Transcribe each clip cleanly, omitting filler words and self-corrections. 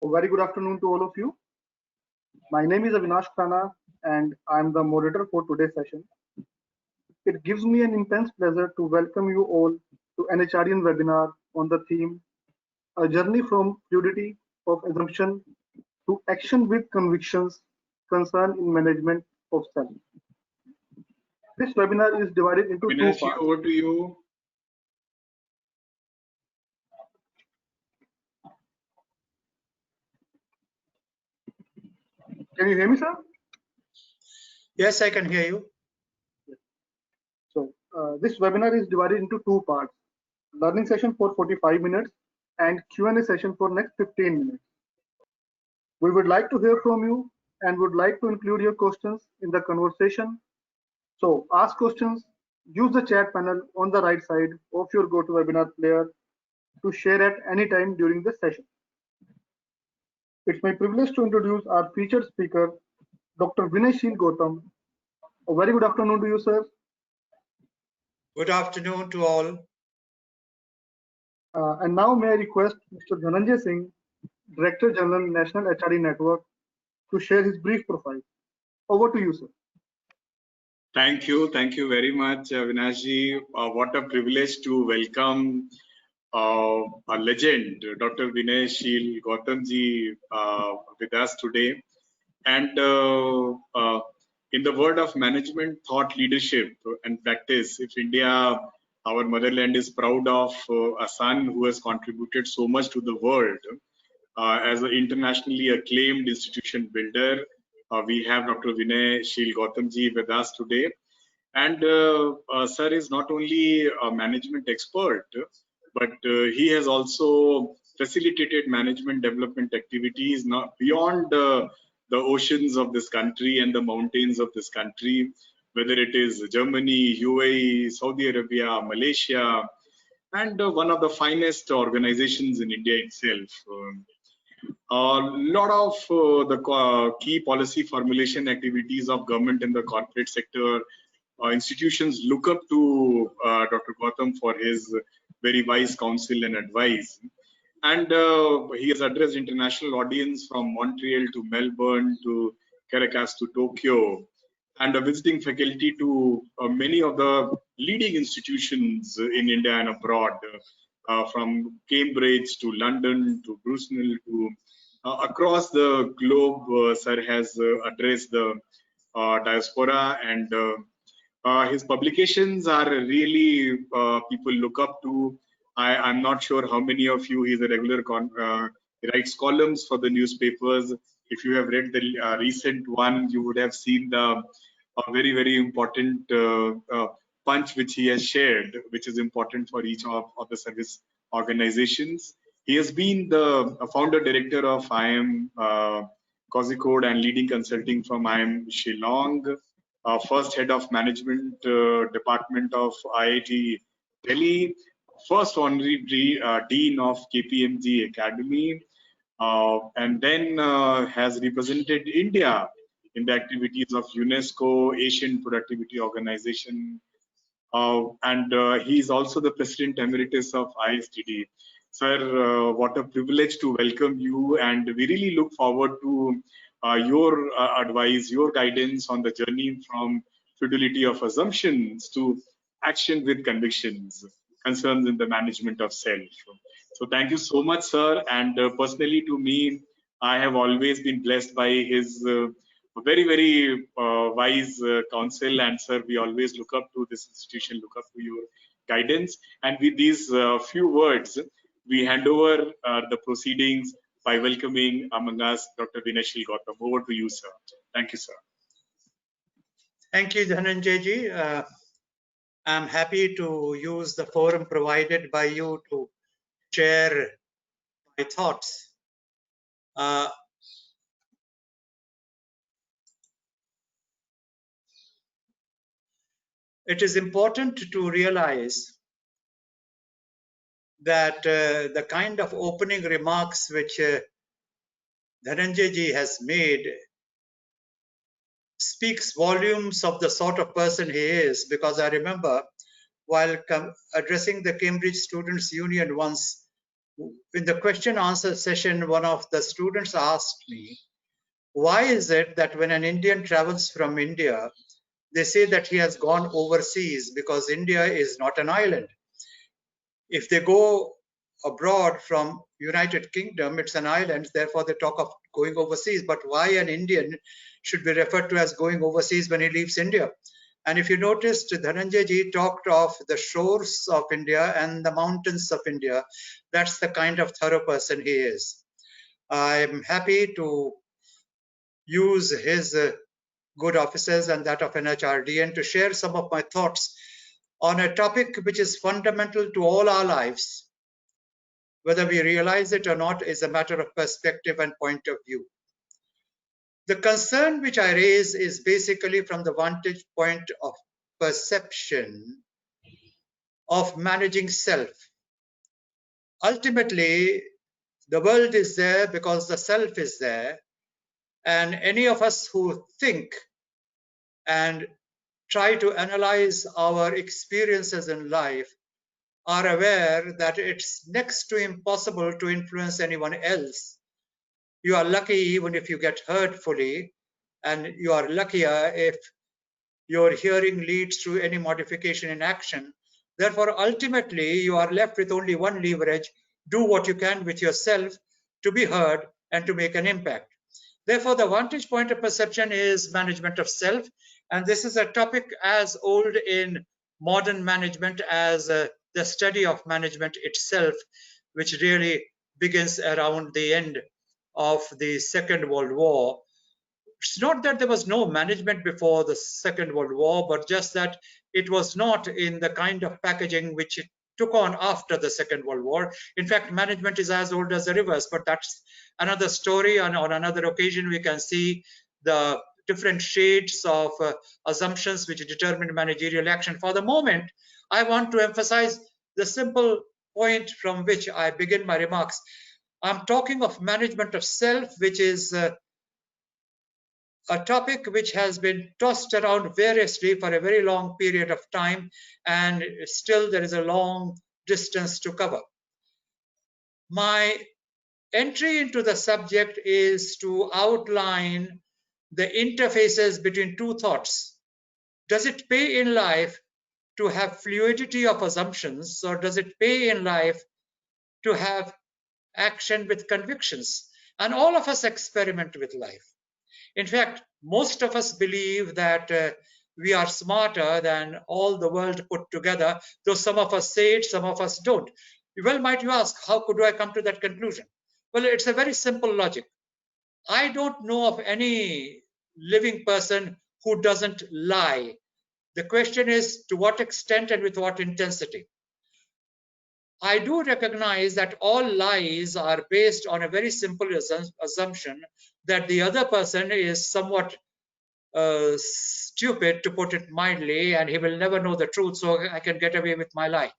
A very good afternoon to all of you. My name is Avinash Khana and I am the moderator for today's session. It gives me an intense pleasure to welcome you all to NHRDN Webinar on the theme, A Journey from Fluidity of Assumption to Action with Convictions Concern in Management of Self. This webinar is divided into two parts. Over to you. Can you hear me, sir? Yes, I can hear you. So this webinar is divided into two parts. Learning session for 45 minutes and Q&A session for next 15 minutes. We would like to hear from you and would like to include your questions in the conversation. So ask questions, use the chat panel on the right side of your GoToWebinar player to share at any time during the session. It's my privilege to introduce our featured speaker, Dr. Vinaysheel Gautam. A very good afternoon to you, sir. Good afternoon to all. And now may I request Mr. Dhananjay Singh, Director General, National HRD Network, to share his brief profile. Over to you, sir. Thank you very much, Vinashji. What a privilege to welcome a legend, Dr. Vinaysheel Gautamji, with us today. And in the world of management, thought leadership and practice, if India, our motherland, is proud of a son who has contributed so much to the world as an internationally acclaimed institution builder, we have Dr. Vinaysheel Gautamji with us today. And sir is not only a management expert, but he has also facilitated management development activities not beyond the oceans of this country and the mountains of this country, whether it is Germany, UAE, Saudi Arabia, Malaysia, and one of the finest organizations in India itself. A lot of the key policy formulation activities of government and the corporate sector institutions look up to Dr. Gautam for his very wise counsel and advice. And he has addressed international audience from Montreal to Melbourne to Caracas to Tokyo, and a visiting faculty to many of the leading institutions in India and abroad, from Cambridge to London to Brunel to across the globe. Sir has addressed the diaspora, and his publications are really people look up to. I'm not sure how many of you, he's a regular, he writes columns for the newspapers. If you have read the recent one, you would have seen the very, very important punch which he has shared, which is important for each of the service organizations. He has been the founder director of IIM Kozhikode and leading consulting from IIM Shillong, first head of management department of IIT Delhi, first honorary dean of KPMG Academy, and then has represented India in the activities of UNESCO, Asian Productivity Organization, and he is also the President Emeritus of ISTD. Sir, what a privilege to welcome you, and we really look forward to your advice, your guidance on the journey from fidelity of assumptions to action with convictions, concerns in the management of self. So thank you so much, sir. And personally to me, I have always been blessed by his very, very wise counsel. And sir, we always look up to this institution, look up to your guidance. And with these few words, we hand over the proceedings by welcoming among us Dr. Vinaysheel Gautam. Over to you, sir. Thank you, sir. Thank you, Dhananjay. I'm happy to use the forum provided by you to share my thoughts. It is important to realize that the kind of opening remarks which Dhananjay ji has made speaks volumes of the sort of person he is, because I remember while addressing the Cambridge Students' Union once, in the question answer session, one of the students asked me, why is it that when an Indian travels from India, they say that he has gone overseas, because India is not an island. If they go abroad from United Kingdom, it's an island, therefore they talk of going overseas. But why an Indian should be referred to as going overseas when he leaves India? And if you noticed, Dhananjay ji talked of the shores of India and the mountains of India. That's the kind of thorough person he is. I'm happy to use his good offices and that of NHRDN to share some of my thoughts on a topic which is fundamental to all our lives. Whether we realize it or not is a matter of perspective and point of view. The concern which I raise is basically from the vantage point of perception of managing self. Ultimately, the world is there because the self is there, and any of us who think and try to analyze our experiences in life are aware that it's next to impossible to influence anyone else. You are lucky even if you get heard fully, and you are luckier if your hearing leads to any modification in action. Therefore, ultimately, you are left with only one leverage: do what you can with yourself to be heard and to make an impact. Therefore, the vantage point of perception is management of self. And this is a topic as old in modern management as the study of management itself, which really begins around the end of the Second World War. It's not that there was no management before the Second World War, but just that it was not in the kind of packaging which it took on after the Second World War. In fact, management is as old as the rivers, but that's another story. And on another occasion, we can see the different shades of assumptions which determine managerial action. For the moment, I want to emphasize the simple point from which I begin my remarks. I'm talking of management of self, which is a topic which has been tossed around variously for a very long period of time, and still there is a long distance to cover. My entry into the subject is to outline the interfaces between two thoughts. Does it pay in life to have fluidity of assumptions, or does it pay in life to have action with convictions? And all of us experiment with life. In fact, most of us believe that we are smarter than all the world put together, though some of us say it, some of us don't. Well, might you ask, how could I come to that conclusion? Well, it's a very simple logic. I don't know of any living person who doesn't lie. The question is, to what extent and with what intensity? I do recognize that all lies are based on a very simple assumption that the other person is somewhat stupid, to put it mildly, and he will never know the truth, so I can get away with my lie.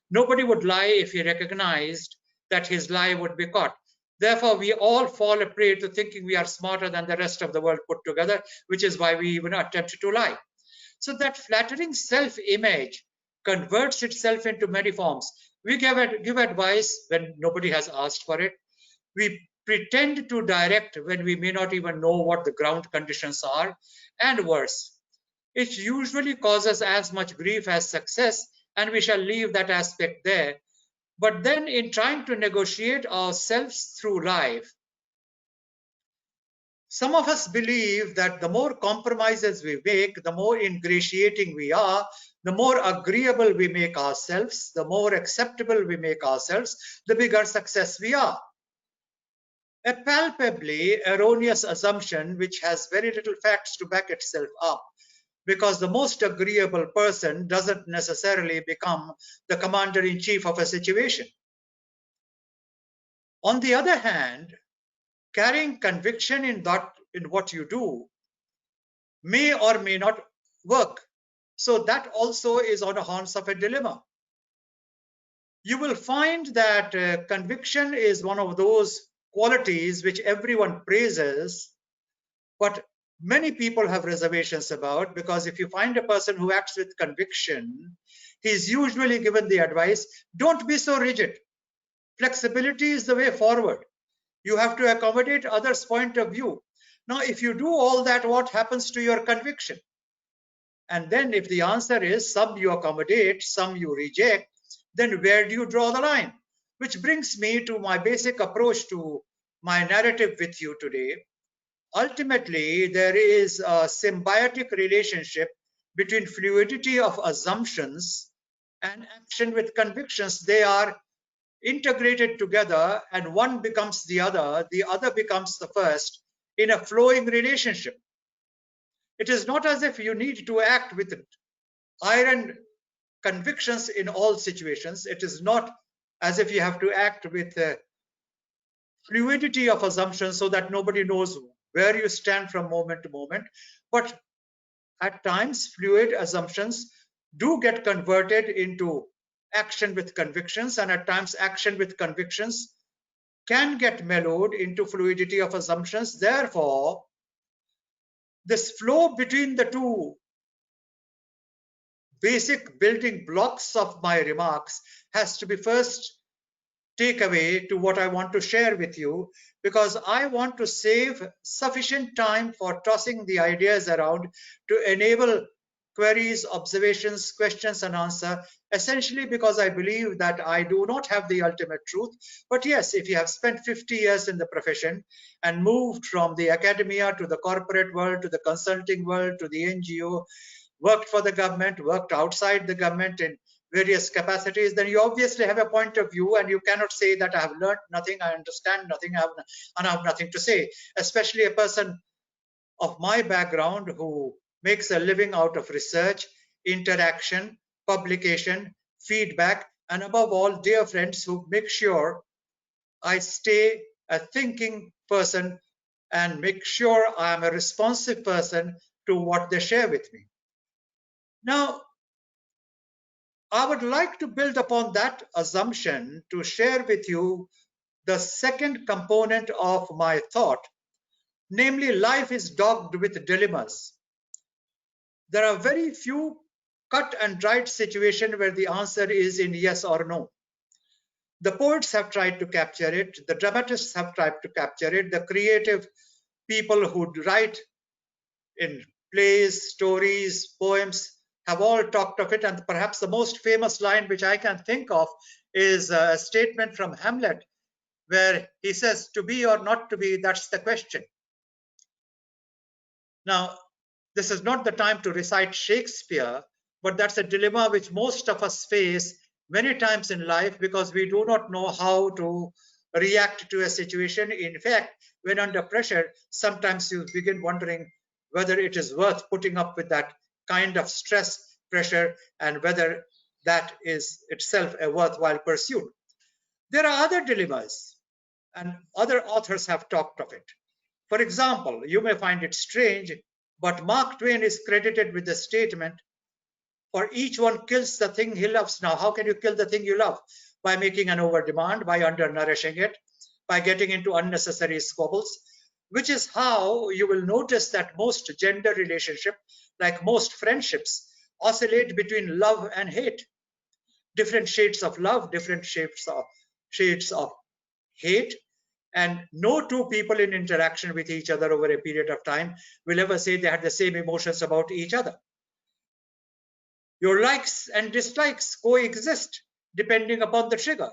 Nobody would lie if he recognized that his lie would be caught. Therefore, we all fall a prey to thinking we are smarter than the rest of the world put together, which is why we even attempt to lie. So that flattering self-image converts itself into many forms. We give advice when nobody has asked for it. We pretend to direct when we may not even know what the ground conditions are, and worse. It usually causes as much grief as success, and we shall leave that aspect there. But then in trying to negotiate ourselves through life, some of us believe that the more compromises we make, the more ingratiating we are, the more agreeable we make ourselves, the more acceptable we make ourselves, the bigger success we are. A palpably erroneous assumption which has very little facts to back itself up, because the most agreeable person doesn't necessarily become the commander-in-chief of a situation. On the other hand, carrying conviction in what you do may or may not work. So that also is on the horns of a dilemma. You will find that conviction is one of those qualities which everyone praises, but many people have reservations about, because if you find a person who acts with conviction, he's usually given the advice, don't be so rigid. Flexibility is the way forward. You have to accommodate others' point of view. Now, if you do all that, what happens to your conviction? And then if the answer is some you accommodate, some you reject, then where do you draw the line? Which brings me to my basic approach to my narrative with you today. Ultimately, there is a symbiotic relationship between fluidity of assumptions and action with convictions. They are integrated together, and one becomes the other becomes the first in a flowing relationship. It is not as if you need to act with iron convictions in all situations. It is not as if you have to act with fluidity of assumptions so that nobody knows where you stand from moment to moment. But at times, fluid assumptions do get converted into action with convictions, and at times action with convictions can get mellowed into fluidity of assumptions. Therefore, this flow between the two basic building blocks of my remarks has to be first takeaway to what I want to share with you, because I want to save sufficient time for tossing the ideas around to enable queries, observations, questions and answer, essentially because I believe that I do not have the ultimate truth. But yes, if you have spent 50 years in the profession and moved from the academia to the corporate world, to the consulting world, to the NGO, worked for the government, worked outside the government in various capacities, then you obviously have a point of view, and you cannot say that I have learned nothing, I understand nothing, and I have nothing to say, especially a person of my background who makes a living out of research, interaction, publication, feedback, and above all, dear friends who make sure I stay a thinking person and make sure I am a responsive person to what they share with me. Now, I would like to build upon that assumption to share with you the second component of my thought, namely life is dogged with dilemmas. There are very few cut and dried situations where the answer is in yes or no. The poets have tried to capture it, the dramatists have tried to capture it, the creative people who write in plays, stories, poems have all talked of it, and perhaps the most famous line which I can think of is a statement from Hamlet where he says, to be or not to be, that's the question. Now, this is not the time to recite Shakespeare, but that's a dilemma which most of us face many times in life because we do not know how to react to a situation. In fact, when under pressure, sometimes you begin wondering whether it is worth putting up with that kind of stress, pressure, and whether that is itself a worthwhile pursuit. There are other dilemmas, and other authors have talked of it. For example, you may find it strange, but Mark Twain is credited with the statement, for each one kills the thing he loves. Now, how can you kill the thing you love? By making an overdemand, by undernourishing it, by getting into unnecessary squabbles, which is how you will notice that most gender relationships, like most friendships, oscillate between love and hate. Different shades of love, different shades of hate, and no two people in interaction with each other over a period of time will ever say they had the same emotions about each other. Your likes and dislikes coexist depending upon the trigger.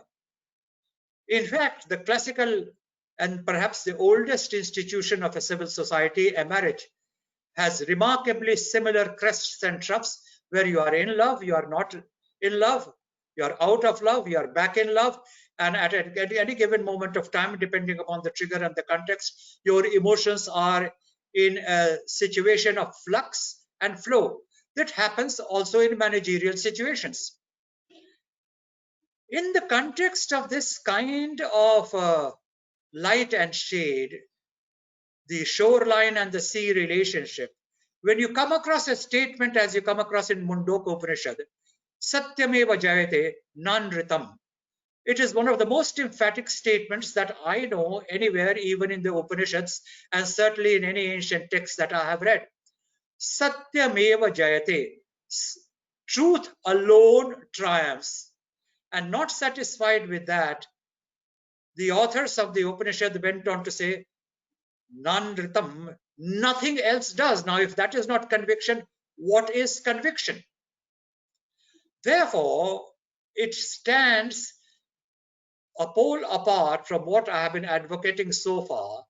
In fact, the classical and perhaps the oldest institution of a civil society, a marriage, has remarkably similar crests and troughs where you are in love, you are not in love, you are out of love, you are back in love, and at any given moment of time, depending upon the trigger and the context, your emotions are in a situation of flux and flow. That happens also in managerial situations. In the context of this kind of light and shade, the shoreline and the sea relationship, when you come across a statement as you come across in Mundaka Upanishad, Satyameva Jayate Nanritam. It is one of the most emphatic statements that I know anywhere, even in the Upanishads, and certainly in any ancient text that I have read. Satyameva Jayate. Truth alone triumphs. And not satisfied with that, the authors of the Upanishad went on to say, Nanritam, nothing else does. Now, if that is not conviction, what is conviction? Therefore, it stands a pole apart from what I have been advocating so far,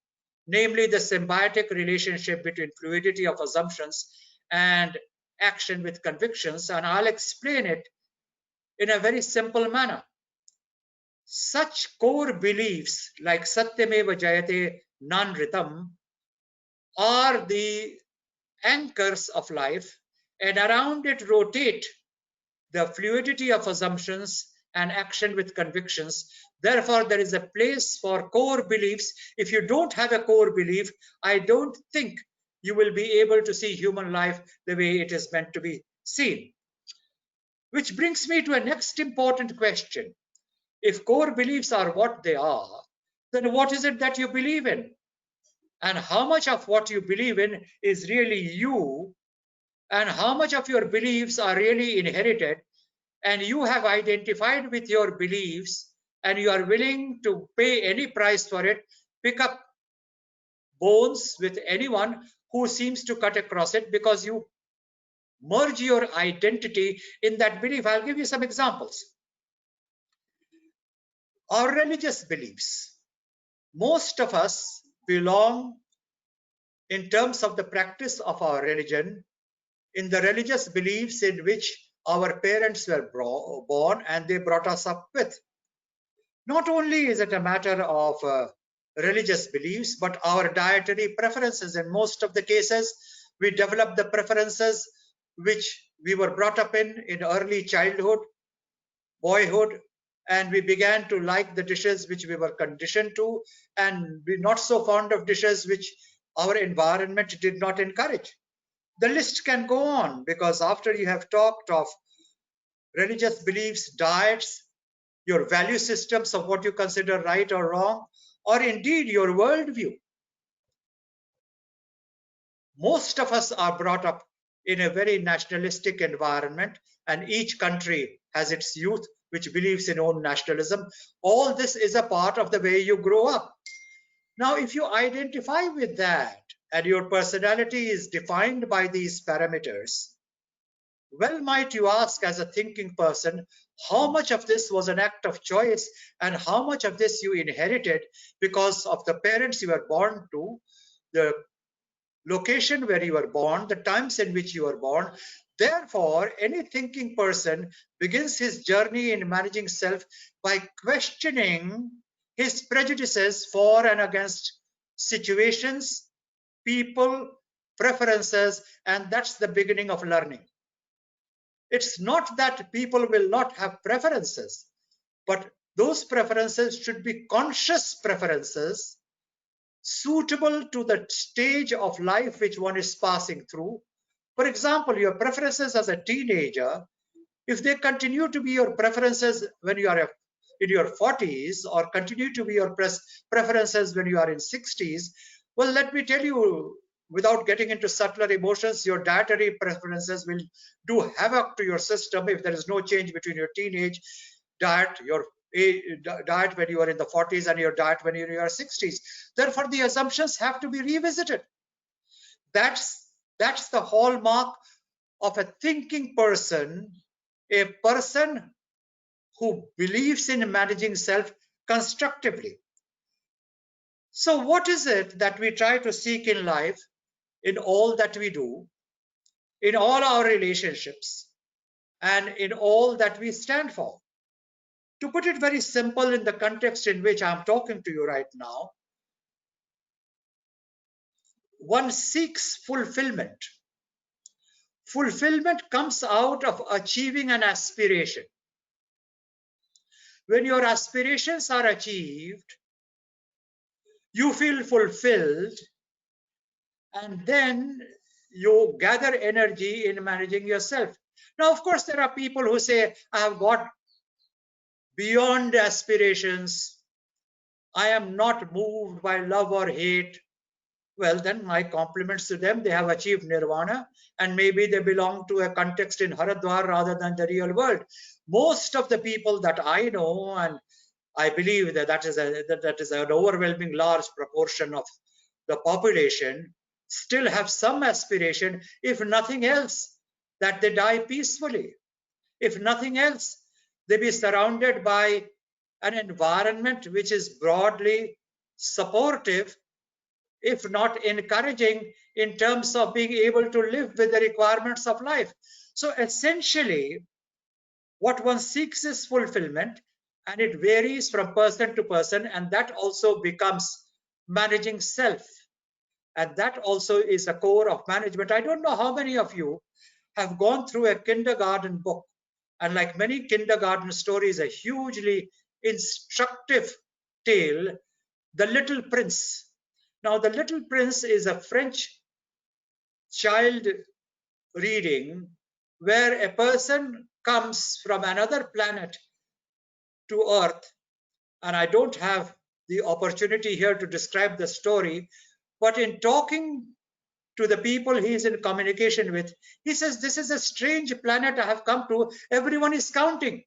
namely the symbiotic relationship between fluidity of assumptions and action with convictions, and I'll explain it in a very simple manner. Such core beliefs like Satyameva Jayate Nanritam are the anchors of life, and around it rotate the fluidity of assumptions and action with convictions. Therefore, there is a place for core beliefs. If you don't have a core belief, I don't think you will be able to see human life the way it is meant to be seen. Which brings me to a next important question. If core beliefs are what they are, then what is it that you believe in? And how much of what you believe in is really you? And how much of your beliefs are really inherited? And you have identified with your beliefs and you are willing to pay any price for it, pick up bones with anyone who seems to cut across it, because you merge your identity in that belief. I'll give you some examples. Our religious beliefs. Most of us belong, in terms of the practice of our religion, in the religious beliefs in which our parents were born and they brought us up with. Not only is it a matter of religious beliefs, but our dietary preferences. In most of the cases, we develop the preferences which we were brought up in early childhood, boyhood, and we began to like the dishes which we were conditioned to, and we're not so fond of dishes which our environment did not encourage. The list can go on, because after you have talked of religious beliefs, diets, your value systems of what you consider right or wrong, or indeed your worldview. Most of us are brought up in a very nationalistic environment, and each country has its youth which believes in own nationalism. All this is a part of the way you grow up. Now, if you identify with that and your personality is defined by these parameters, well, might you ask, as a thinking person, how much of this was an act of choice and how much of this you inherited because of the parents you were born to, the location where you were born, the times in which you were born. Therefore, any thinking person begins his journey in managing self by questioning his prejudices for and against situations, people, preferences, and that's the beginning of learning. It's not that people will not have preferences, but those preferences should be conscious preferences suitable to the stage of life which one is passing through. For example, your preferences as a teenager, if they continue to be your preferences when you are in your 40s, or continue to be your preferences when you are in 60s, well, let me tell you, without getting into subtler emotions, your dietary preferences will do havoc to your system if there is no change between your teenage diet, your diet when you are in the 40s, and your diet when you are in your 60s. Therefore, the assumptions have to be revisited. That's the hallmark of a thinking person, a person who believes in managing self constructively. So what is it that we try to seek in life, in all that we do, in all our relationships, and in all that we stand for? To put it very simple, in the context in which I'm talking to you right now, one seeks fulfillment. Fulfillment comes out of achieving an aspiration. When your aspirations are achieved, you feel fulfilled, and then you gather energy in managing yourself. Now, of course, there are people who say, I have got beyond aspirations. I am not moved by love or hate. Well, then my compliments to them. They have achieved nirvana, and maybe they belong to a context in Haridwar rather than the real world. Most of the people that I know, and I believe that is an overwhelming large proportion of the population, still have some aspiration, if nothing else, that they die peacefully. If nothing else, they be surrounded by an environment which is broadly supportive, if not encouraging, in terms of being able to live with the requirements of life. So essentially, what one seeks is fulfillment, and it varies from person to person, and that also becomes managing self. And that also is a core of management. I don't know how many of you have gone through a kindergarten book, and like many kindergarten stories, a hugely instructive tale, The Little Prince. Now, The Little Prince is a French child reading where a person comes from another planet to Earth, and I don't have the opportunity here to describe the story, but in talking to the people he is in communication with, he says, this is a strange planet I have come to. Everyone is counting.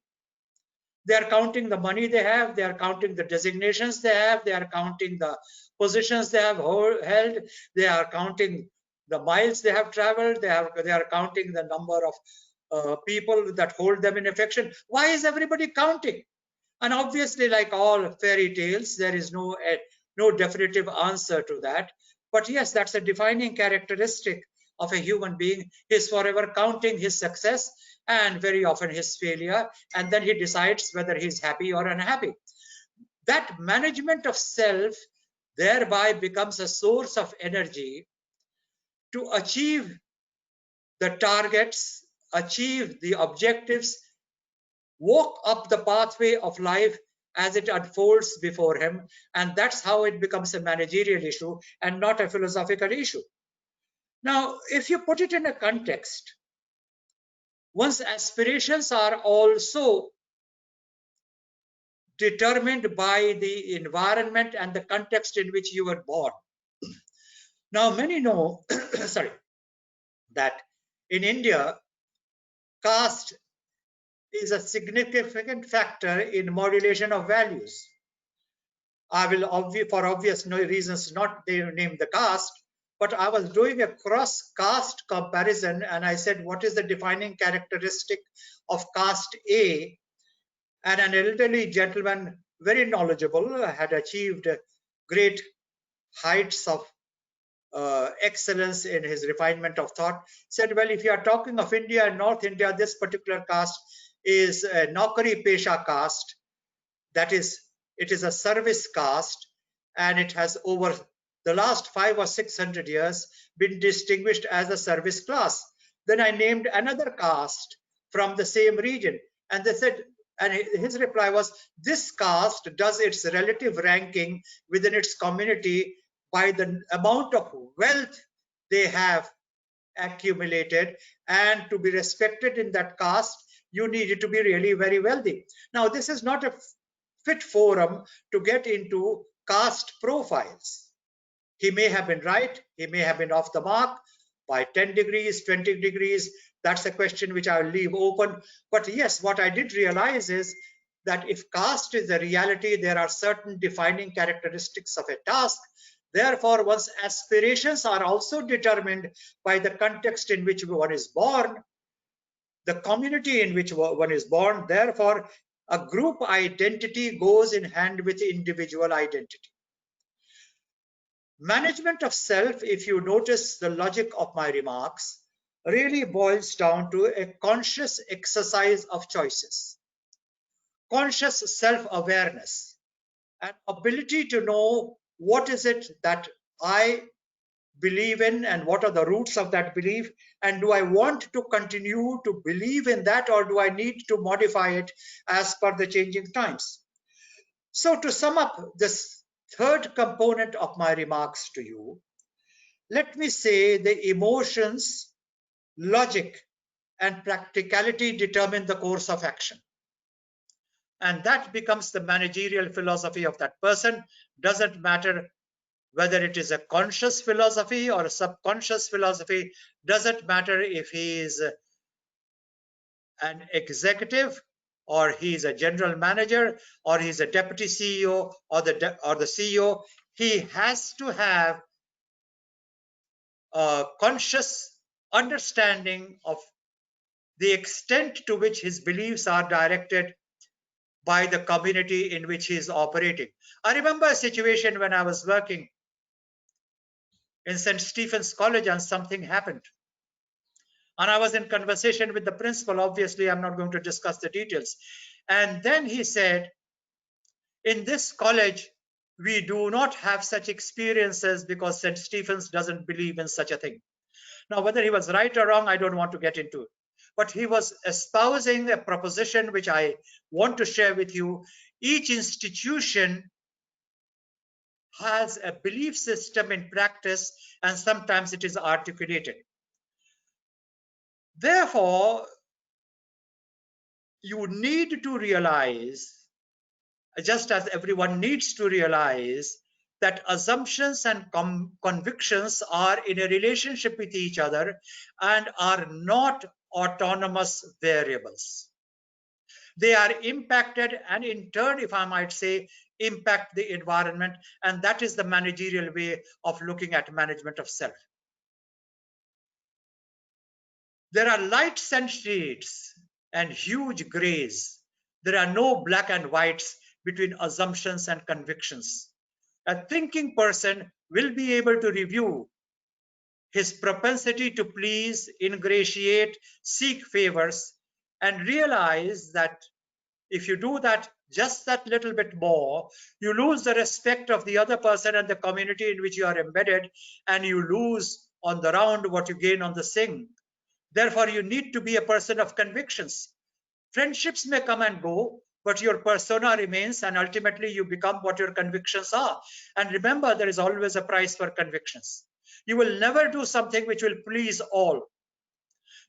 They are counting the money they have, they are counting the designations they have, they are counting the positions they have held, they are counting the miles they have traveled, they are counting the number of people that hold them in affection. Why is everybody counting? And obviously, like all fairy tales, there is no definitive answer to that. But yes, that's a defining characteristic of a human being. He's forever counting his success and very often his failure, and then he decides whether he's happy or unhappy. That management of self thereby becomes a source of energy to achieve the targets, achieve the objectives, walk up the pathway of life as it unfolds before him. And that's how it becomes a managerial issue and not a philosophical issue. Now, if you put it in a context, one's aspirations are also determined by the environment and the context in which you were born. Now, many know sorry, that in India, caste is a significant factor in modulation of values. I will, for obvious reasons, not name the caste, but I was doing a cross-caste comparison, and I said, what is the defining characteristic of caste A? And an elderly gentleman, very knowledgeable, had achieved great heights of excellence in his refinement of thought, said, well, if you are talking of India and North India, this particular caste is a Naukari Pesha caste. That is, it is a service caste, and it has over the last 500 or 600 years been distinguished as a service class. Then I named another caste from the same region, and they said, and his reply was, this caste does its relative ranking within its community by the amount of wealth they have accumulated, and to be respected in that caste, you need to be really very wealthy. Now, this is not a fit forum to get into caste profiles. He may have been right, he may have been off the mark by 10 degrees, 20 degrees. That's a question which I'll leave open. But yes, what I did realize is that if caste is a reality, there are certain defining characteristics of a task. Therefore, one's aspirations are also determined by the context in which one is born, the community in which one is born. Therefore, a group identity goes in hand with individual identity. Management of self, if you notice the logic of my remarks, really boils down to a conscious exercise of choices, conscious self-awareness, an ability to know what is it that I believe in and what are the roots of that belief, and do I want to continue to believe in that, or do I need to modify it as per the changing times? So to sum up this third component of my remarks to you, let me say the emotions, logic, and practicality determine the course of action. And that becomes the managerial philosophy of that person. Doesn't matter whether it is a conscious philosophy or a subconscious philosophy. Doesn't matter if he is an executive or he's a general manager, or he's a deputy CEO, or the CEO. He has to have a conscious understanding of the extent to which his beliefs are directed by the community in which he is operating. I remember a situation when I was working in St. Stephen's College and something happened. And I was in conversation with the principal. Obviously, I'm not going to discuss the details. And then he said, in this college, we do not have such experiences because St. Stephen's doesn't believe in such a thing. Now, whether he was right or wrong, I don't want to get into it. But he was espousing a proposition which I want to share with you. Each institution has a belief system in practice, and sometimes it is articulated. Therefore, you need to realize, just as everyone needs to realize, that assumptions and convictions are in a relationship with each other and are not autonomous variables. They are impacted and in turn, if I might say, impact the environment, and that is the managerial way of looking at management of self. There are lights and shades and huge grays. There are no black and whites between assumptions and convictions. A thinking person will be able to review his propensity to please, ingratiate, seek favors, and realize that if you do that just that little bit more, you lose the respect of the other person and the community in which you are embedded, and you lose on the round what you gain on the sing. Therefore, you need to be a person of convictions. Friendships may come and go, but your persona remains, and ultimately you become what your convictions are. And remember, there is always a price for convictions. You will never do something which will please all.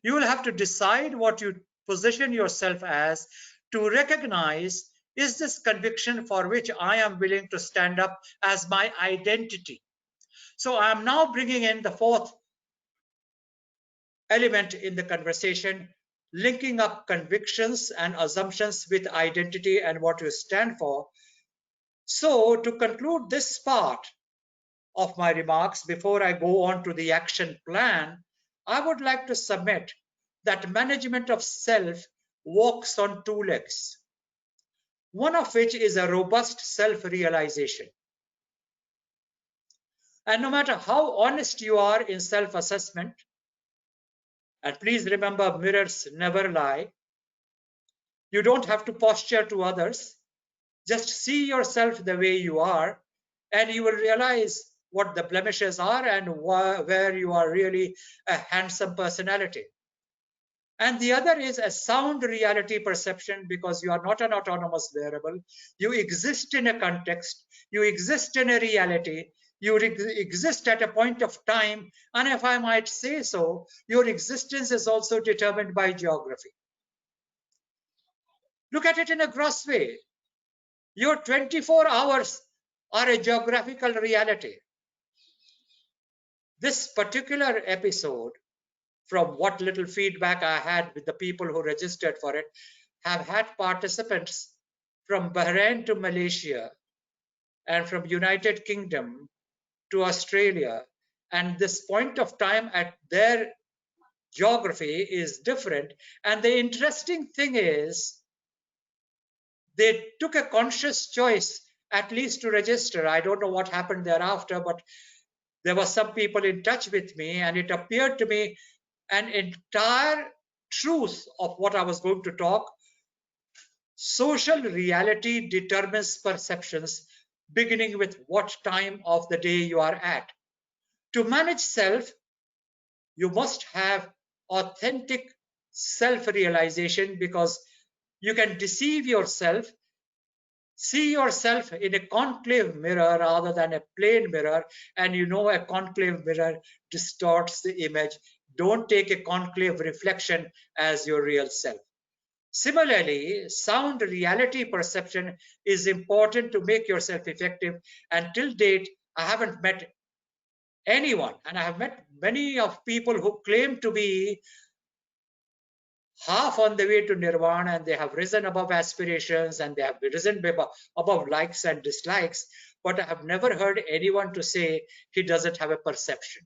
You will have to decide what you position yourself as, to recognize, is this conviction for which I am willing to stand up as my identity? So I am now bringing in the fourth element in the conversation, linking up convictions and assumptions with identity and what you stand for. So to conclude this part of my remarks, before I go on to the action plan, I would like to submit that management of self walks on two legs, one of which is a robust self-realization. And no matter how honest you are in self-assessment, and please remember, mirrors never lie, you don't have to posture to others. Just see yourself the way you are, and you will realize what the blemishes are and where you are really a handsome personality. And the other is a sound reality perception, because you are not an autonomous variable. You exist in a context, you exist in a reality, you exist at a point of time, and if I might say so, your existence is also determined by geography. Look at it in a gross way. Your 24 hours are a geographical reality. This particular episode, from what little feedback I had with the people who registered for it, have had participants from Bahrain to Malaysia and from United Kingdom to Australia. And this point of time at their geography is different. And the interesting thing is, they took a conscious choice at least to register. I don't know what happened thereafter, but there were some people in touch with me, and it appeared to me an entire truth of what I was going to talk. Social reality determines perceptions, beginning with what time of the day you are at. To manage self, you must have authentic self-realization, because you can deceive yourself. See yourself in a concave mirror rather than a plain mirror, and you know a concave mirror distorts the image. Don't take a concave reflection as your real self. Similarly, sound reality perception is important to make yourself effective. And till date, I haven't met anyone, and I have met many of people who claim to be half on the way to nirvana, and they have risen above aspirations, and they have risen above likes and dislikes, but I have never heard anyone to say he doesn't have a perception.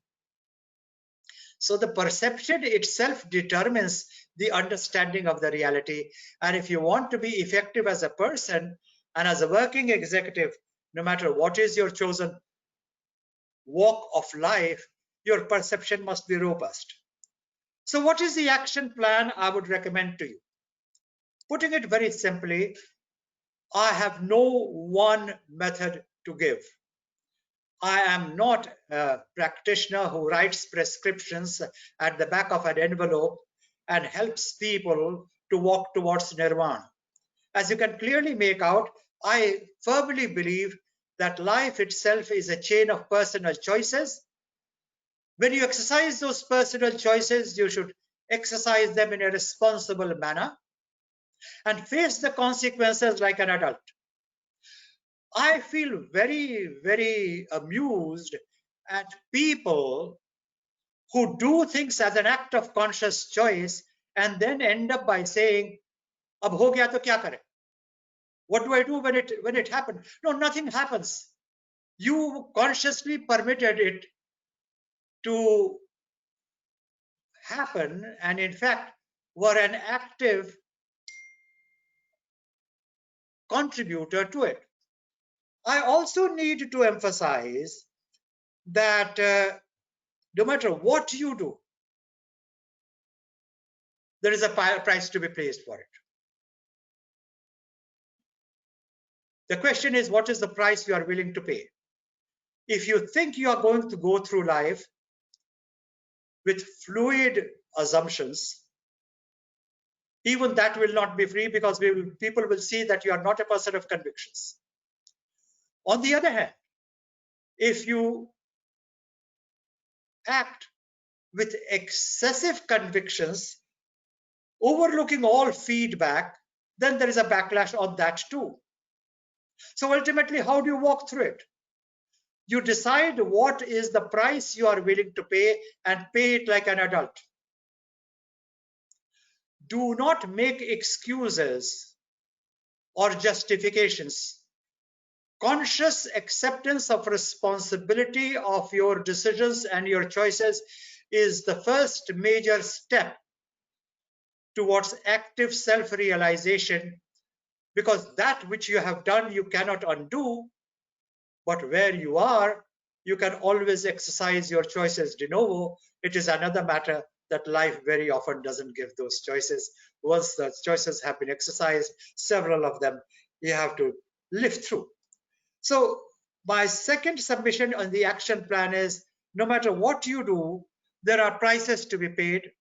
So the perception itself determines the understanding of the reality. And if you want to be effective as a person and as a working executive, no matter what is your chosen walk of life, your perception must be robust. So what is the action plan I would recommend to you? Putting it very simply, I have no one method to give. I am not a practitioner who writes prescriptions at the back of an envelope and helps people to walk towards nirvana. As you can clearly make out, I firmly believe that life itself is a chain of personal choices. When you exercise those personal choices, you should exercise them in a responsible manner and face the consequences like an adult. I feel very, very amused at people who do things as an act of conscious choice and then end up by saying, "Ab ho gaya to kya kare?" What do I do when it happened? No, nothing happens. You consciously permitted it to happen, and in fact were an active contributor to it. I also need to emphasize that no matter what you do, there is a price to be placed for it. The question is, what is the price you are willing to pay? If you think you are going to go through life with fluid assumptions, even that will not be free, because people will see that you are not a person of convictions. On the other hand, if you act with excessive convictions, overlooking all feedback, then there is a backlash on that too. So ultimately, how do you walk through it? You decide what is the price you are willing to pay and pay it like an adult. Do not make excuses or justifications. Conscious acceptance of responsibility of your decisions and your choices is the first major step towards active self-realization, because that which you have done you cannot undo, but where you are, you can always exercise your choices de novo. It is another matter that life very often doesn't give those choices. Once the choices have been exercised, several of them, you have to live through. So my second submission on the action plan is, no matter what you do, there are prices to be paid,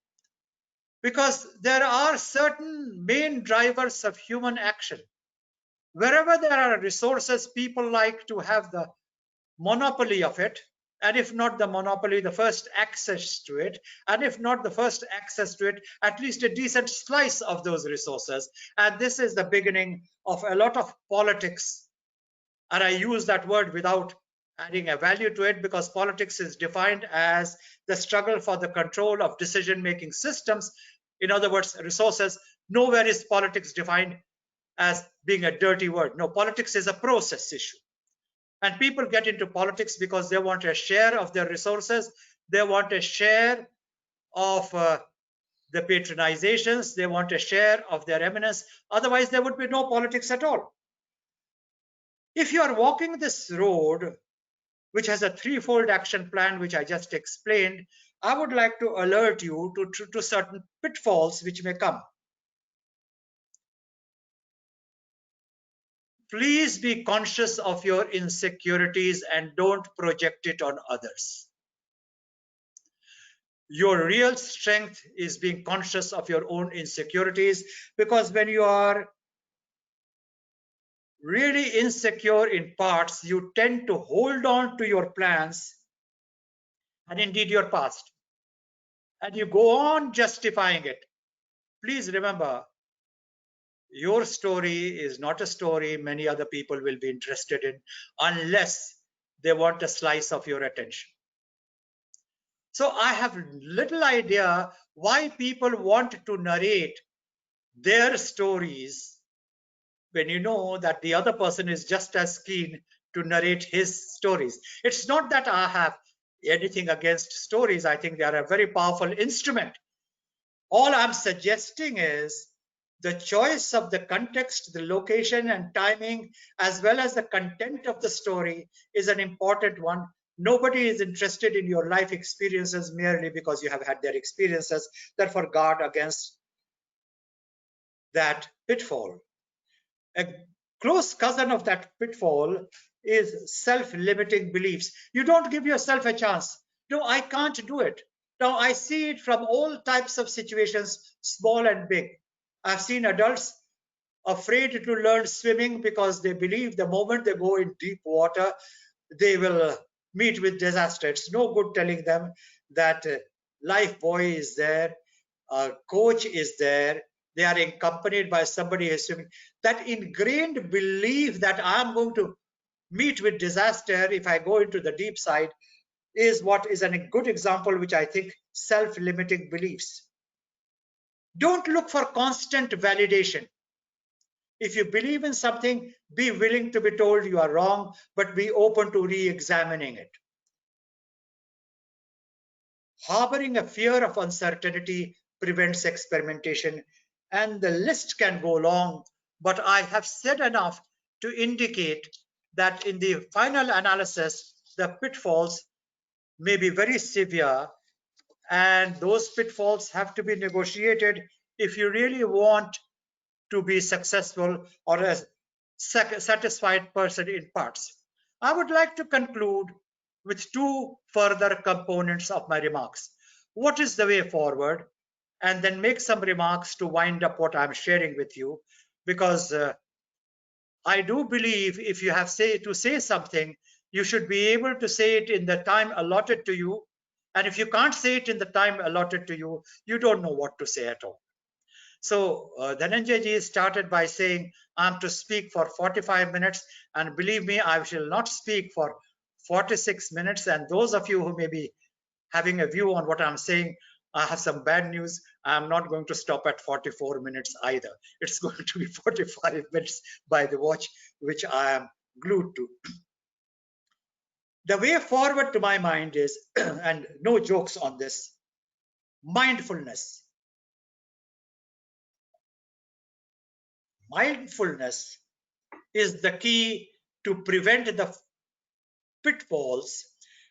because there are certain main drivers of human action. Wherever there are resources, people like to have the monopoly of it, and if not the monopoly, the first access to it, and if not the first access to it, at least a decent slice of those resources. And this is the beginning of a lot of politics. And I use that word without adding a value to it, because politics is defined as the struggle for the control of decision-making systems. In other words, resources. Nowhere is politics defined as being a dirty word. No, politics is a process issue. And people get into politics because they want a share of their resources. They want a share of the patronizations. They want a share of their eminence. Otherwise, there would be no politics at all. If you are walking this road, which has a threefold action plan, which I just explained, I would like to alert you to certain pitfalls which may come. Please be conscious of your insecurities and don't project it on others. Your real strength is being conscious of your own insecurities, because when you are really insecure in parts, you tend to hold on to your plans and indeed your past, and you go on justifying it. Please remember, your story is not a story many other people will be interested in unless they want a slice of your attention. So I have little idea why people want to narrate their stories when you know that the other person is just as keen to narrate his stories. It's not that I have anything against stories. I think they are a very powerful instrument. All I'm suggesting is the choice of the context, the location and timing, as well as the content of the story is an important one. Nobody is interested in your life experiences merely because you have had their experiences. Therefore, guard against that pitfall. A close cousin of that pitfall is self-limiting beliefs. You don't give yourself a chance. No, I can't do it. Now, I see it from all types of situations, small and big. I've seen adults afraid to learn swimming because they believe the moment they go in deep water, they will meet with disaster. It's no good telling them that life buoy is there, a coach is there, they are accompanied by somebody who's swimming. That ingrained belief that I'm going to meet with disaster if I go into the deep side is what is a good example, which I think self-limiting beliefs. Don't look for constant validation. If you believe in something, be willing to be told you are wrong, but be open to re-examining it. Harboring a fear of uncertainty prevents experimentation, and the list can go long, but I have said enough to indicate that in the final analysis, the pitfalls may be very severe, and those pitfalls have to be negotiated if you really want to be successful or a satisfied person in parts. I would like to conclude with two further components of my remarks. What is the way forward? And then make some remarks to wind up what I'm sharing with you, because I do believe if you have to say something, you should be able to say it in the time allotted to you. And if you can't say it in the time allotted to you, you don't know what to say at all. So Dhananjay ji started by saying, I'm to speak for 45 minutes. And believe me, I shall not speak for 46 minutes. And those of you who may be having a view on what I'm saying, I have some bad news. I'm not going to stop at 44 minutes either. It's going to be 45 minutes by the watch, which I am glued to. The way forward to my mind is, and no jokes on this, mindfulness. Mindfulness is the key to prevent the pitfalls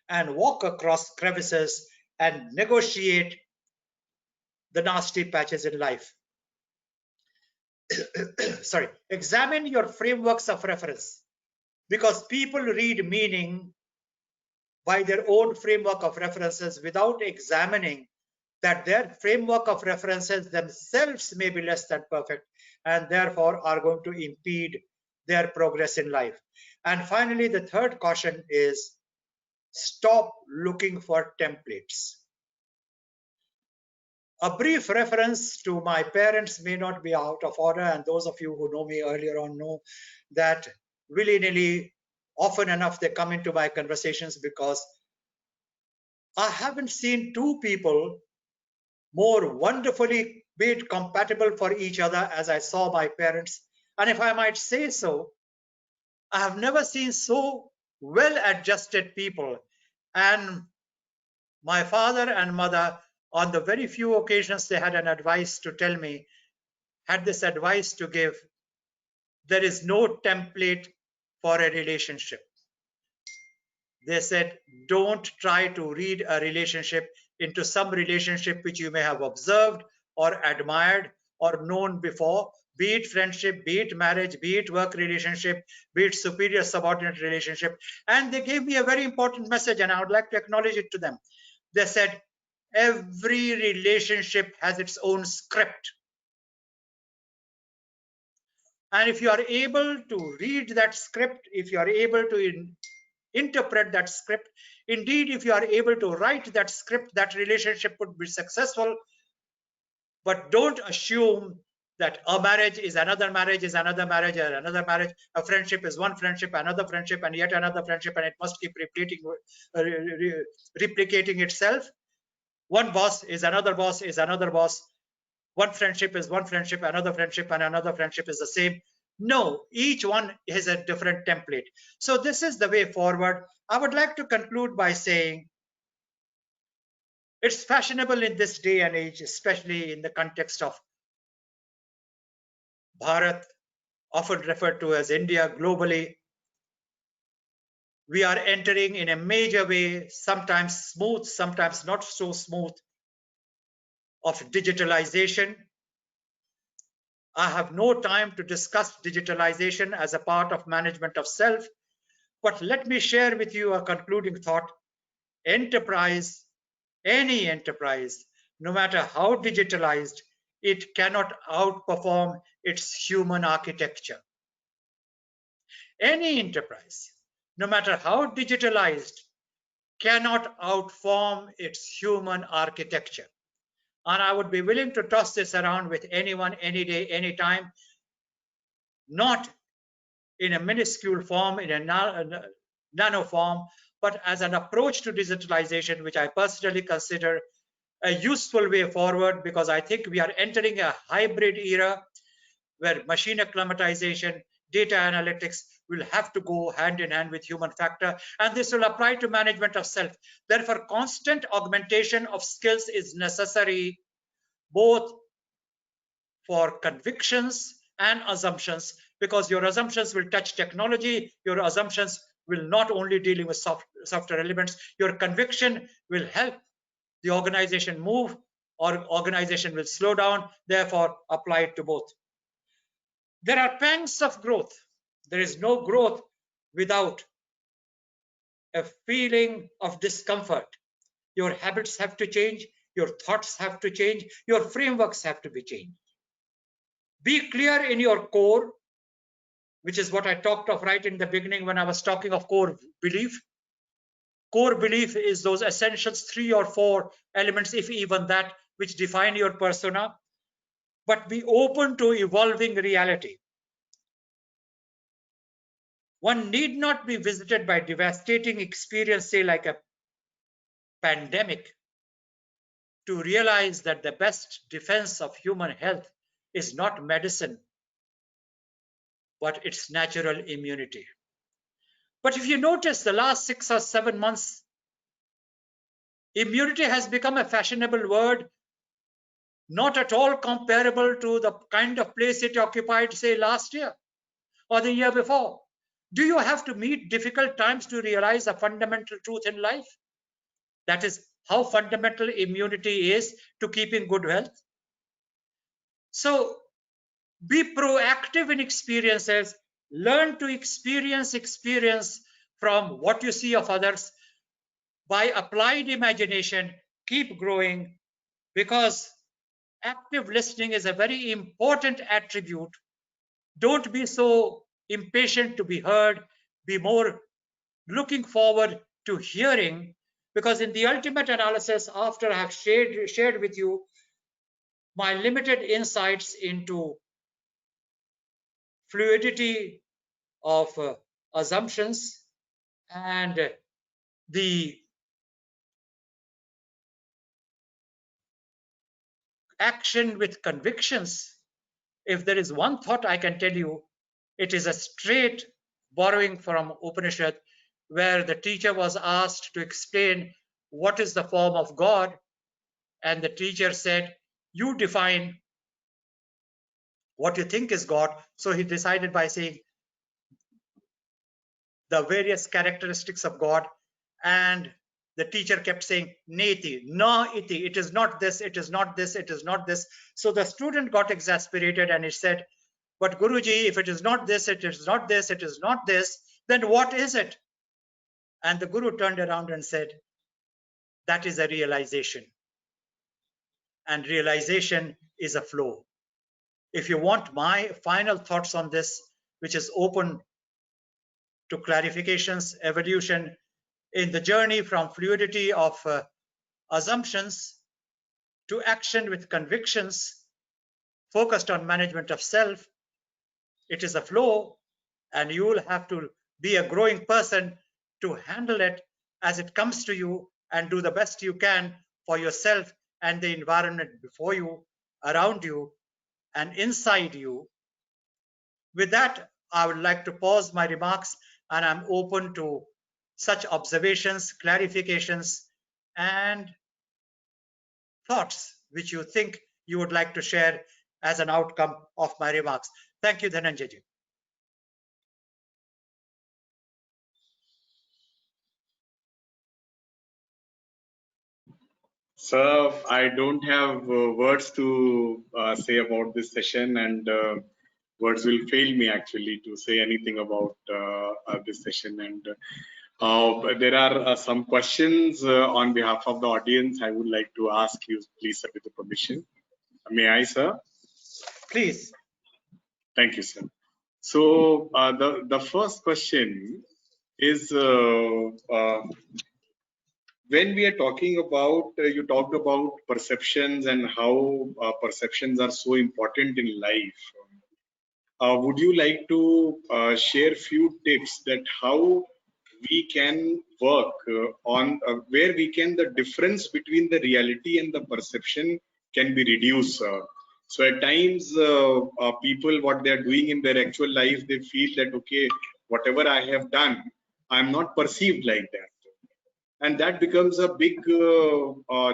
and walk across crevices and negotiate the nasty patches in life. Sorry, examine your frameworks of reference, because people read meaning by their own framework of references without examining that their framework of references themselves may be less than perfect and therefore are going to impede their progress in life. And finally, the third caution is stop looking for templates. A brief reference to my parents may not be out of order, and those of you who know me earlier on know that willy-nilly, often enough, they come into my conversations because I haven't seen two people more wonderfully made compatible for each other as I saw my parents. And if I might say so, I have never seen so well-adjusted people. And my father and mother, on the very few occasions they had an advice to tell me, had this advice to give: there is no template for a relationship. They said, don't try to read a relationship into some relationship which you may have observed or admired or known before, be it friendship, be it marriage, be it work relationship, be it superior subordinate relationship. And they gave me a very important message, and I would like to acknowledge it to them. They said, every relationship has its own script. And if you are able to read that script, if you are able to interpret that script, indeed, if you are able to write that script, that relationship would be successful. But don't assume that a marriage is another marriage, is another marriage, and another marriage. A friendship is one friendship, another friendship, and yet another friendship, and it must keep replicating itself. One boss is another boss is another boss. One friendship is one friendship, another friendship and another friendship is the same. No, each one is a different template. So this is the way forward. I would like to conclude by saying it's fashionable in this day and age, especially in the context of Bharat, often referred to as India globally. We are entering in a major way, sometimes smooth, sometimes not so smooth, of digitalization. I have no time to discuss digitalization as a part of management of self, but let me share with you a concluding thought. Enterprise, any enterprise, no matter how digitalized, it cannot outperform its human architecture. Any enterprise, no matter how digitalized, cannot outperform its human architecture. And I would be willing to toss this around with anyone, any day, any time, not in a minuscule form, in a nano form, but as an approach to digitalization, which I personally consider a useful way forward, because I think we are entering a hybrid era where machine acclimatization, data analytics will have to go hand in hand with human factor, and this will apply to management of self. Therefore, constant augmentation of skills is necessary, both for convictions and assumptions, because your assumptions will touch technology, your assumptions will not only dealing with software elements, your conviction will help the organization move, or organization will slow down, therefore apply it to both. There are pangs of growth. There is no growth without a feeling of discomfort. Your habits have to change, your thoughts have to change, your frameworks have to be changed. Be clear in your core, which is what I talked of right in the beginning when I was talking of core belief. Core belief is those essentials, 3 or 4 elements, if even that, which define your persona. But be open to evolving reality. One need not be visited by devastating experience, say like a pandemic, to realize that the best defense of human health is not medicine, but its natural immunity. But if you notice the last 6 or 7 months, immunity has become a fashionable word, not at all comparable to the kind of place it occupied, say, last year or the year before. Do you have to meet difficult times to realize a fundamental truth in life? That is how fundamental immunity is to keeping good health. So be proactive in experiences, learn to experience from what you see of others. By applied imagination, keep growing, because active listening is a very important attribute. Don't be so impatient to be heard, be more looking forward to hearing, because in the ultimate analysis, after I have shared with you my limited insights into fluidity of assumptions and the action with convictions, if there is one thought I can tell you, it is a straight borrowing from Upanishad, where the teacher was asked to explain what is the form of God, and the teacher said, you define what you think is God. So he decided by saying the various characteristics of God, and the teacher kept saying neti, na iti, it is not this, it is not this, it is not this. So the student got exasperated and he said, but Guruji, if it is not this, it is not this, it is not this, then what is it? And the Guru turned around and said, that is a realization, and realization is a flow. If you want my final thoughts on this, which is open to clarifications, evolution, in the journey from fluidity of assumptions to action with convictions, focused on management of self, it is a flow, and you will have to be a growing person to handle it as it comes to you and do the best you can for yourself and the environment before you, around you, and inside you. With that, I would like to pause my remarks, and I'm open to such observations, clarifications, and thoughts which you think you would like to share as an outcome of my remarks. Thank you, Dhananjay ji. Sir, I don't have words to say about this session, and words will fail me actually to say anything about this session. And there are some questions on behalf of the audience I would like to ask you, please, sir, with the permission. May I, sir? Please. Thank you, sir. So the first question is when we are talking about, you talked about perceptions and how perceptions are so important in life. Would you like to share few tips that how we can work on where we can, the difference between the reality and the perception can be reduced? So at times people, what they are doing in their actual life, they feel that, okay, whatever I have done, I'm not perceived like that. And that becomes a big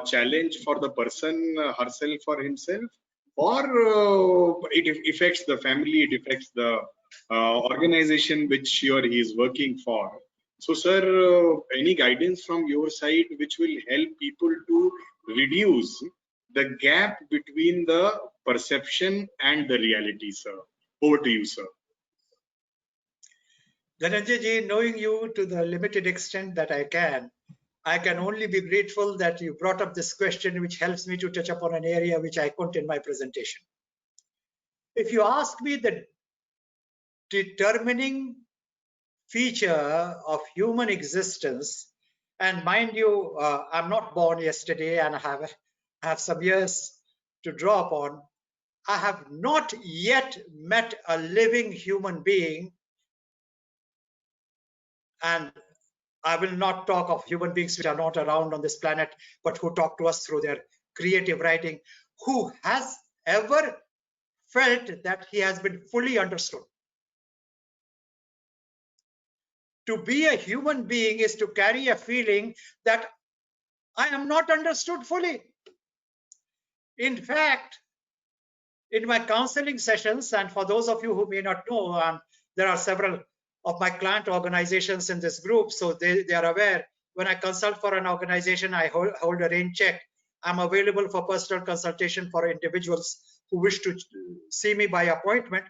challenge for the person herself or himself, or it affects the family, it affects the organization which he or he is working for. So, sir, any guidance from your side which will help people to reduce the gap between the perception and the reality, sir? Over to you, sir. Dhananjay ji, knowing you to the limited extent that I can only be grateful that you brought up this question, which helps me to touch upon an area which I couldn't in my presentation. If you ask me the determining feature of human existence, and mind you, I'm not born yesterday and I have some years to draw upon. I have not yet met a living human being, and I will not talk of human beings which are not around on this planet, but who talk to us through their creative writing, who has ever felt that he has been fully understood. To be a human being is to carry a feeling that I am not understood fully. In fact, in my counseling sessions, and for those of you who may not know, there are several of my client organizations in this group, so they are aware. When I consult for an organization, I hold a rain check. I'm available for personal consultation for individuals who wish to see me by appointment,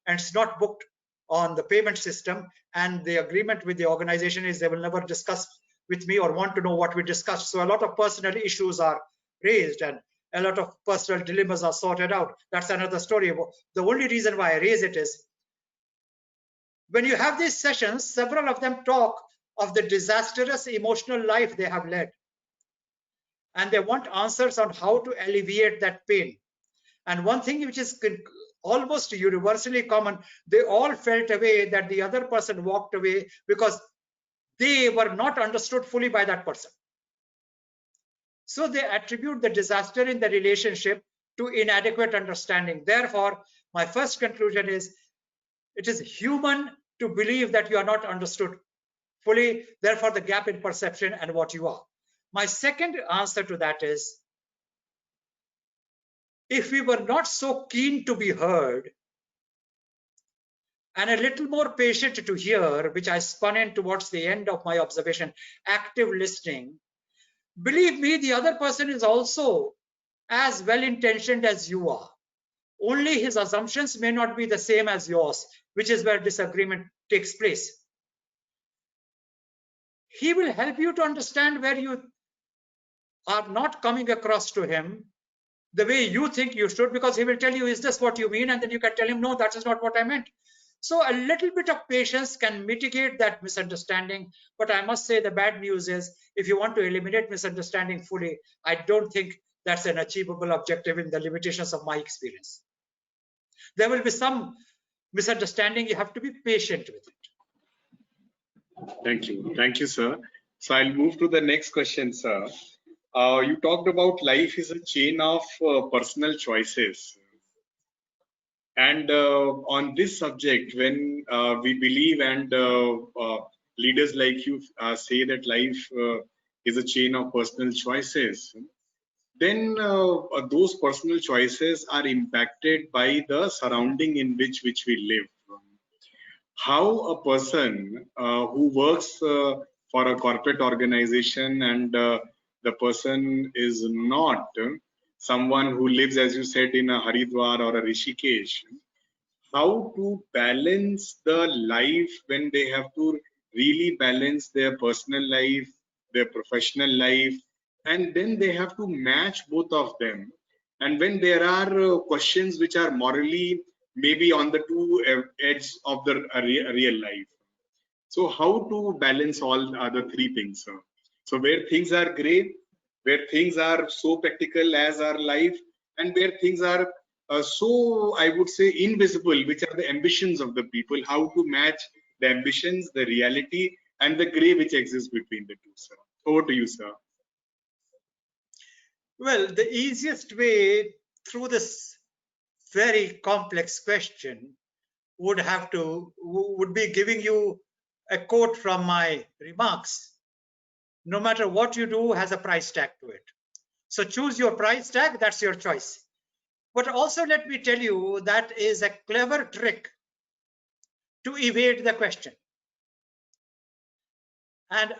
and it's not booked on the payment system. And the agreement with the organization is they will never discuss with me or want to know what we discussed. So a lot of personal issues are raised and a lot of personal dilemmas are sorted out. That's another story. The only reason why I raise it is when you have these sessions, several of them talk of the disastrous emotional life they have led. And they want answers on how to alleviate that pain. And one thing which is almost universally common, they all felt away that the other person walked away because they were not understood fully by that person. So they attribute the disaster in the relationship to inadequate understanding. Therefore, my first conclusion is it is human to believe that you are not understood fully, therefore the gap in perception and what you are. My second answer to that is, if we were not so keen to be heard and a little more patient to hear, which I spun in towards the end of my observation, active listening, believe me, the other person is also as well-intentioned as you are. Only his assumptions may not be the same as yours, which is where disagreement takes place. He will help you to understand where you are not coming across to him the way you think you should, because he will tell you, is this what you mean? And then you can tell him, no, that is not what I meant. So a little bit of patience can mitigate that misunderstanding. But I must say the bad news is, if you want to eliminate misunderstanding fully, I don't think that's an achievable objective in the limitations of my experience. There will be some misunderstanding. You have to be patient with it. Thank you, sir. So I'll move to the next question, sir. you talked about life is a chain of personal choices. And on this subject, when we believe and leaders like you say that life is a chain of personal choices, then those personal choices are impacted by the surrounding in which we live. How a person who works for a corporate organization and the person is not someone who lives, as you said, in a Haridwar or a Rishikesh, how to balance the life when they have to really balance their personal life, their professional life, and then they have to match both of them. And when there are questions which are morally maybe on the two edges of the real life, so how to balance all other three things, sir? So where things are gray, where things are so practical as our life, and where things are so, I would say, invisible, which are the ambitions of the people, how to match the ambitions, the reality, and the gray which exists between the two, sir. Over to you, sir. Well, the easiest way through this very complex question would be giving you a quote from my remarks. No matter what you do has a price tag to it. So choose your price tag, that's your choice. But also let me tell you, that is a clever trick to evade the question. And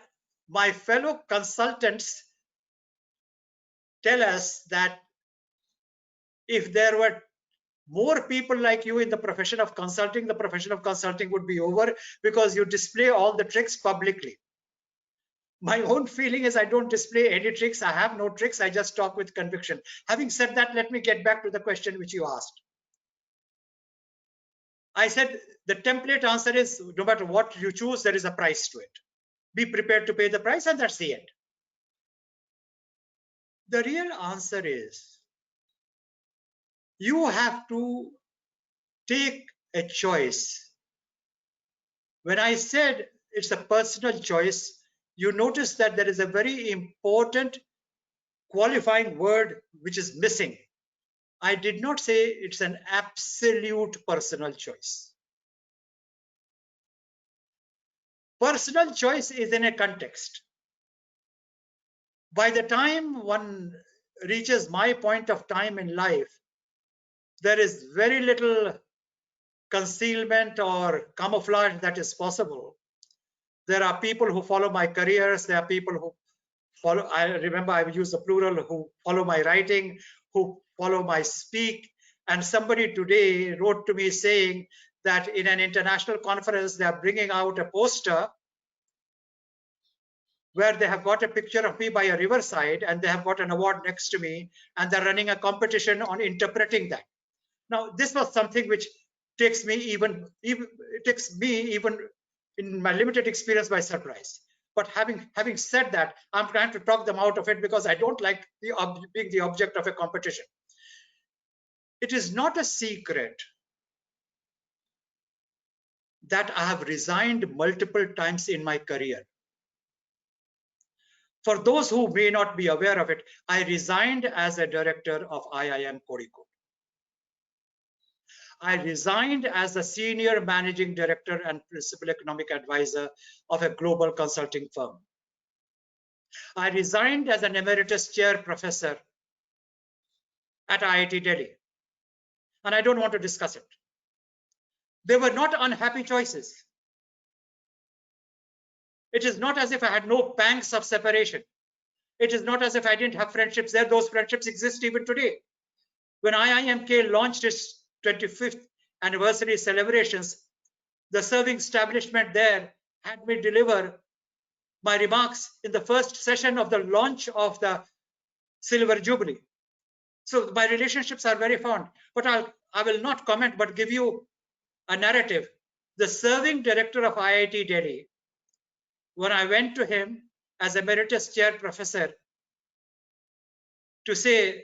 my fellow consultants tell us that if there were more people like you in the profession of consulting, the profession of consulting would be over, because you display all the tricks publicly. My own feeling is I don't display any tricks. I have no tricks. I just talk with conviction. Having said that, let me get back to the question which you asked. I said the template answer is no matter what you choose, there is a price to it. Be prepared to pay the price, and that's the end. The real answer is you have to take a choice. When I said it's a personal choice, you notice that there is a very important qualifying word which is missing. I did not say it's an absolute personal choice. Personal choice is in a context. By the time one reaches my point of time in life, there is very little concealment or camouflage that is possible. There are people who follow my careers. There are people who follow, I remember I use the plural, who follow my writing, who follow my speak. And somebody today wrote to me saying that in an international conference, they are bringing out a poster where they have got a picture of me by a riverside, and they have got an award next to me, and they're running a competition on interpreting that. Now, this was something which takes me even in my limited experience by surprise. But having said that, I'm trying to talk them out of it because I don't like being the object of a competition. It is not a secret that I have resigned multiple times in my career. For those who may not be aware of it, I resigned as a director of IIM Kozhikode. I resigned as the senior managing director and principal economic advisor of a global consulting firm. I resigned as an emeritus chair professor at IIT Delhi. And I don't want to discuss it. They were not unhappy choices. It is not as if I had no pangs of separation. It is not as if I didn't have friendships there. Those friendships exist even today. When IIMK launched its 25th anniversary celebrations, the serving establishment there had me deliver my remarks in the first session of the launch of the Silver Jubilee. So my relationships are very fond, but I will not comment, but give you a narrative. The serving director of IIT Delhi, when I went to him as emeritus chair professor to say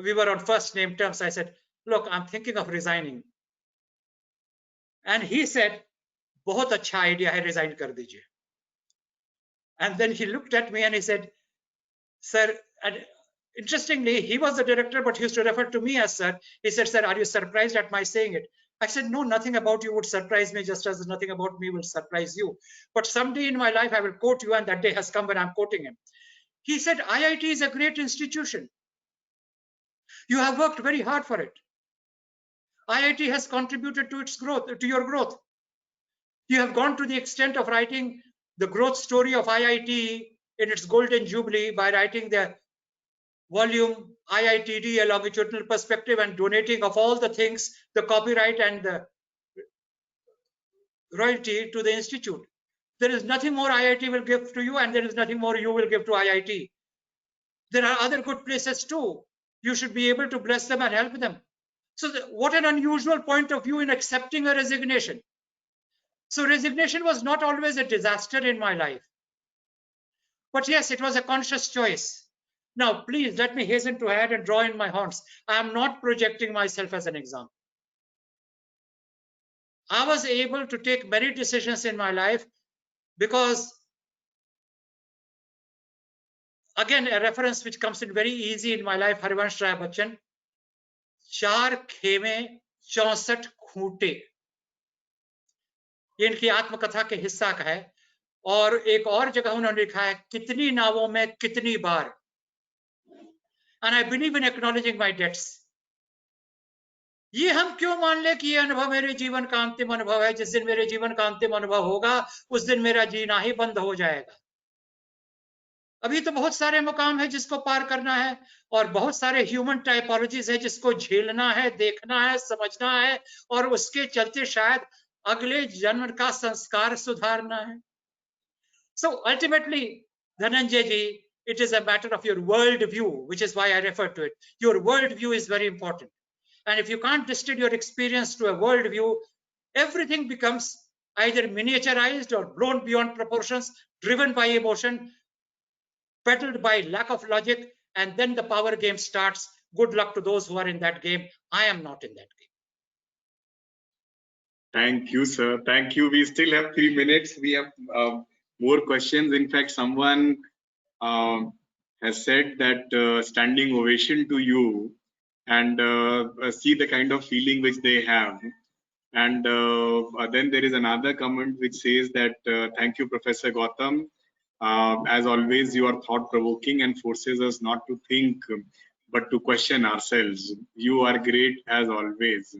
we were on first name terms, I said, look, I'm thinking of resigning. And he said, बहुत अच्छा idea है, resign कर दीजिए. And then he looked at me and he said, Sir, and interestingly, he was the director, but he used to refer to me as sir. He said, sir, are you surprised at my saying it? I said, no, nothing about you would surprise me, just as nothing about me will surprise you. But someday in my life, I will quote you, and that day has come when I'm quoting him. He said, IIT is a great institution. You have worked very hard for it. IIT has contributed to its growth, to your growth. You have gone to the extent of writing the growth story of IIT in its golden jubilee by writing the volume IITD, a longitudinal perspective, and donating of all the things, the copyright and the royalty to the institute. There is nothing more IIT will give to you, and there is nothing more you will give to IIT. There are other good places too. You should be able to bless them and help them. So what an unusual point of view in accepting a resignation. So resignation was not always a disaster in my life. But yes, it was a conscious choice. Now, please let me hasten to add and draw in my horns. I am not projecting myself as an example. I was able to take many decisions in my life because, again, a reference which comes in very easy in my life, Harivansh Rai Bachchan, 4 खेमे 64 खूंटे, ये इनकी आत्मकथा के हिस्सा का है। और एक और जगह उन्होंने लिखा है, कितनी नावों में कितनी बार, and I believe in acknowledging my debts. ये हम क्यों मान ले कि ये अनुभव मेरे जीवन का अंतिम अनुभव है, जिस दिन मेरे जीवन का अंतिम अनुभव होगा उस दिन मेरा जीना ही बंद हो जाएगा। अभी तो बहुत सारे मुकाम है जिसको पार करना है, और बहुत सारे ह्यूमन टाइपोलॉजीज है जिसको झेलना है, देखना है, समझना है, और उसके चलते शायद अगले जन्म का संस्कार सुधारना है। So ultimately, Dhananjay ji, it is a matter of your world view, which is why I refer to it. Your world view is very important. And if you can't distill your experience to a world view, everything becomes either miniaturized or blown beyond proportions, driven by emotion, peddled by lack of logic, and then the power game starts. Good luck to those who are in that game. I am not in that game. Thank you, sir. Thank you. We still have 3 minutes. We have more questions. In fact, someone has said that standing ovation to you, and see the kind of feeling which they have. And then there is another comment which says that thank you, Professor Gautam. As always, you are thought-provoking and forces us not to think but to question ourselves. You are great as always.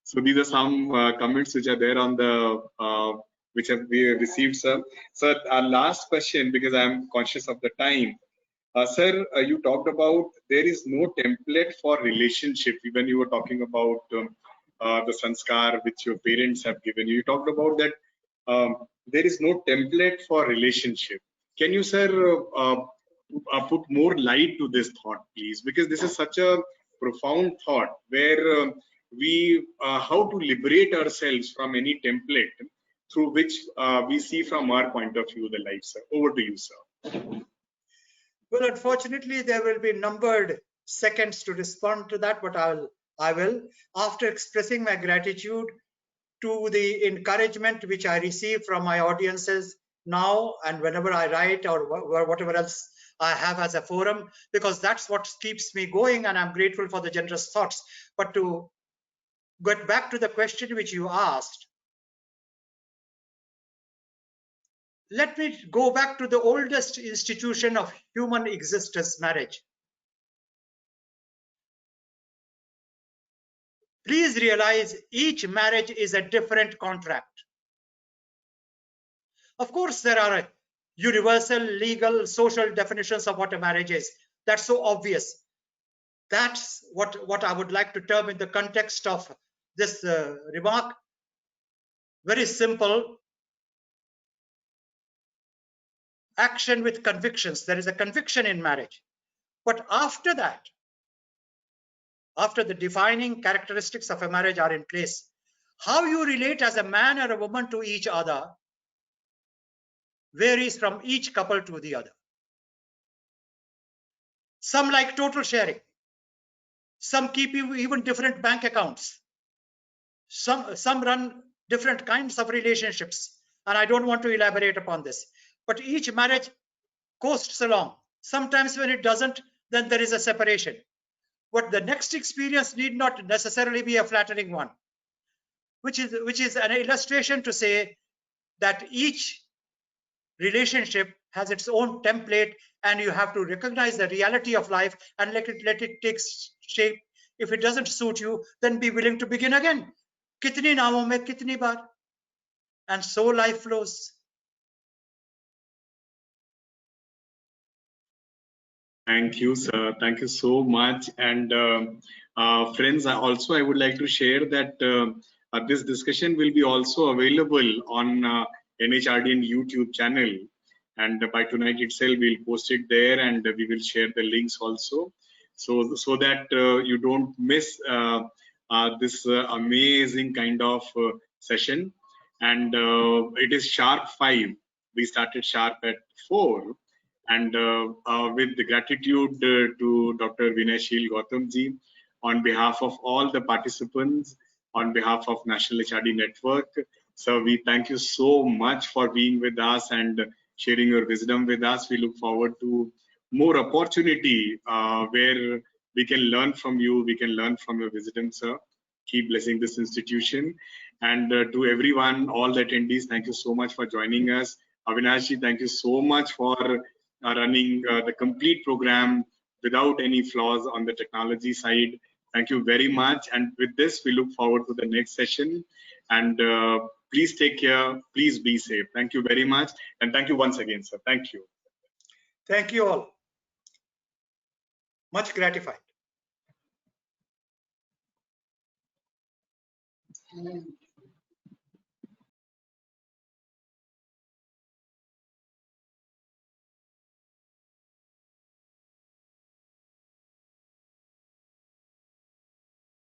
So these are some comments which are there on the which have we received, sir. Sir, our last question, because I am conscious of the time. Sir, you talked about there is no template for relationship. Even you were talking about the sanskar which your parents have given you. You talked about that there is no template for relationship. Can you, sir, put more light to this thought, please? Because this is such a profound thought where we how to liberate ourselves from any template through which we see from our point of view the life, sir. Over to you, sir. Well, unfortunately, there will be numbered seconds to respond to that, but I will, after expressing my gratitude to the encouragement which I receive from my audiences now and whenever I write or whatever else I have as a forum, because that's what keeps me going, and I'm grateful for the generous thoughts. But to get back to the question which you asked, let me go back to the oldest institution of human existence, marriage. Please realize each marriage is a different contract. Of course, there are universal, legal, social definitions of what a marriage is. That's so obvious. That's what I would like to term in the context of this remark. Very simple. Action with convictions. There is a conviction in marriage. But after that, after the defining characteristics of a marriage are in place, how you relate as a man or a woman to each other varies from each couple to the other. Some like total sharing. Some keep even different bank accounts. Some run different kinds of relationships. And I don't want to elaborate upon this. But each marriage coasts along. Sometimes when it doesn't, then there is a separation. But the next experience need not necessarily be a flattering one, which is an illustration to say that each relationship has its own template, and you have to recognize the reality of life and let it take shape. If it doesn't suit you, then be willing to begin again. Kitni naamon mein kitni baar? And so life flows. Thank you, sir. Thank you so much. And friends, I would like to share that this discussion will be also available on NHRDN YouTube channel. And by tonight itself, we'll post it there, and we will share the links also, so that you don't miss this amazing kind of session. And it is sharp 5. We started sharp at 4. And with the gratitude to Dr. Vinayshil Gautamji, on behalf of all the participants, on behalf of National HRD Network, so we thank you so much for being with us and sharing your wisdom with us. We look forward to more opportunity where we can learn from you, we can learn from your wisdom, sir. Keep blessing this institution. And to everyone, all the attendees, thank you so much for joining us. Avinashji, thank you so much for running the complete program without any flaws on the technology side. Thank you very much. And with this, we look forward to the next session. And please take care. Please be safe. Thank you very much. And thank you once again, sir. Thank you. Thank you all. Much gratified.